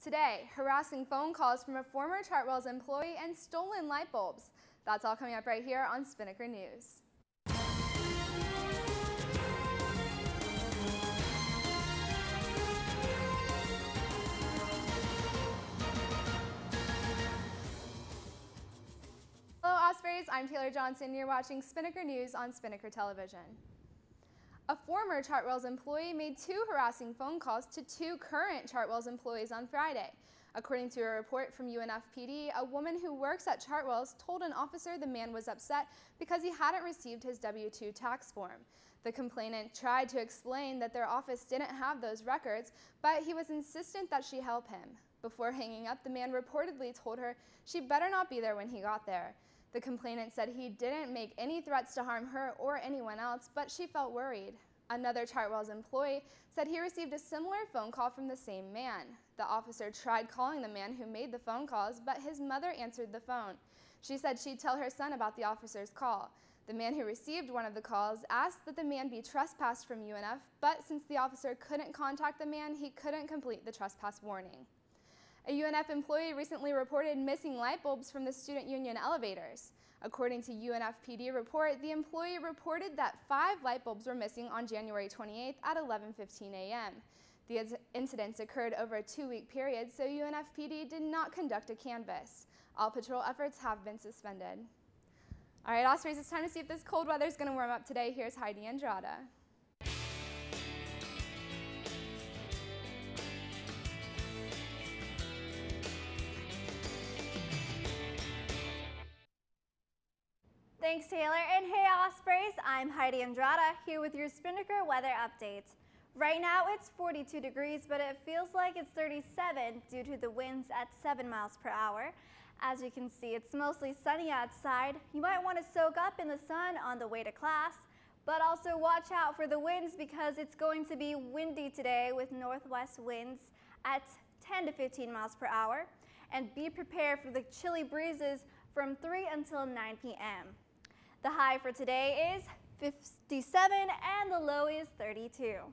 Today, harassing phone calls from a former Chartwells employee and stolen light bulbs. That's all coming up right here on Spinnaker News. Hello Ospreys, I'm Taylor Johnson. You're watching Spinnaker News on Spinnaker Television. A former Chartwells employee made 2 harassing phone calls to 2 current Chartwells employees on Friday. According to a report from UNFPD, a woman who works at Chartwells told an officer the man was upset because he hadn't received his W-2 tax form. The complainant tried to explain that their office didn't have those records, but he was insistent that she help him. Before hanging up, the man reportedly told her she better not be there when he got there. The complainant said he didn't make any threats to harm her or anyone else, but she felt worried. Another Chartwells employee said he received a similar phone call from the same man. The officer tried calling the man who made the phone calls, but his mother answered the phone. She said she'd tell her son about the officer's call. The man who received one of the calls asked that the man be trespassed from UNF, but since the officer couldn't contact the man, he couldn't complete the trespass warning. A UNF employee recently reported missing light bulbs from the student union elevators. According to UNFPD report, the employee reported that 5 light bulbs were missing on January 28th at 11:15 a.m. The incidents occurred over a 2-week period, so UNFPD did not conduct a canvass. All patrol efforts have been suspended. All right, Ospreys, it's time to see if this cold weather is going to warm up today. Here's Heidi Andrada. Thanks, Taylor, and hey Ospreys, I'm Heidi Andrada here with your Spinnaker weather update. Right now it's 42 degrees, but it feels like it's 37 due to the winds at 7 miles per hour. As you can see, it's mostly sunny outside. You might want to soak up in the sun on the way to class, but also watch out for the winds because it's going to be windy today with northwest winds at 10 to 15 miles per hour. And be prepared for the chilly breezes from 3 until 9 p.m. The high for today is 57 and the low is 32.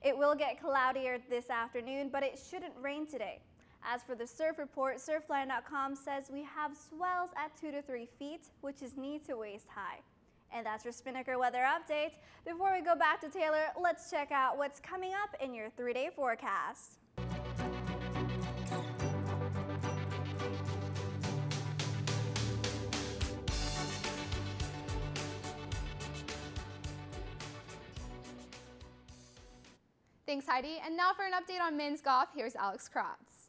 It will get cloudier this afternoon, but it shouldn't rain today. As for the surf report, surfline.com says we have swells at 2 to 3 feet, which is knee to waist high. And that's your Spinnaker weather update. Before we go back to Taylor, let's check out what's coming up in your 3-day forecast. Thanks, Heidi. And now for an update on men's golf, here's Alex Kratz.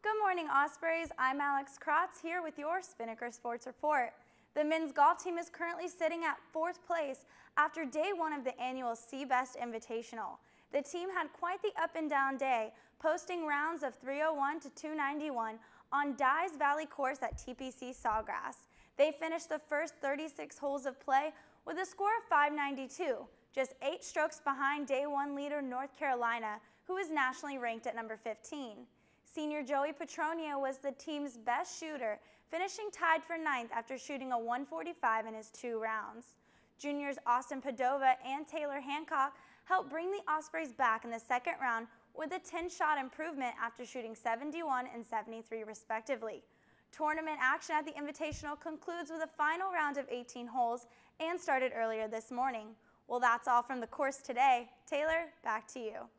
Good morning, Ospreys. I'm Alex Kratz here with your Spinnaker Sports Report. The men's golf team is currently sitting at 4th place after day 1 of the annual Seabest Invitational. The team had quite the up-and-down day, posting rounds of 301 to 291 on Dyes Valley course at TPC Sawgrass. They finished the first 36 holes of play with a score of 592, just 8 strokes behind day 1 leader North Carolina, who is nationally ranked at number 15. Senior Joey Petronio was the team's best shooter, finishing tied for 9th after shooting a 145 in his 2 rounds. Juniors Austin Padova and Taylor Hancock helped bring the Ospreys back in the 2nd round with a 10-shot improvement after shooting 71 and 73 respectively. Tournament action at the Invitational concludes with a final round of 18 holes and started earlier this morning. Well, that's all from the course today. Taylor, back to you.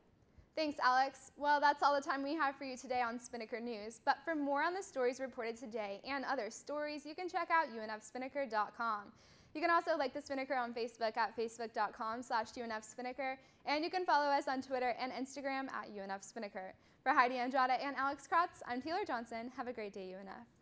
Thanks, Alex. Well, that's all the time we have for you today on Spinnaker News. But for more on the stories reported today and other stories, you can check out unfspinnaker.com. You can also like the Spinnaker on Facebook at facebook.com/UNFSpinnaker, and you can follow us on Twitter and Instagram at UNFSpinnaker. For Heidi Andrada and Alex Kratz, I'm Taylor Johnson. Have a great day, UNF.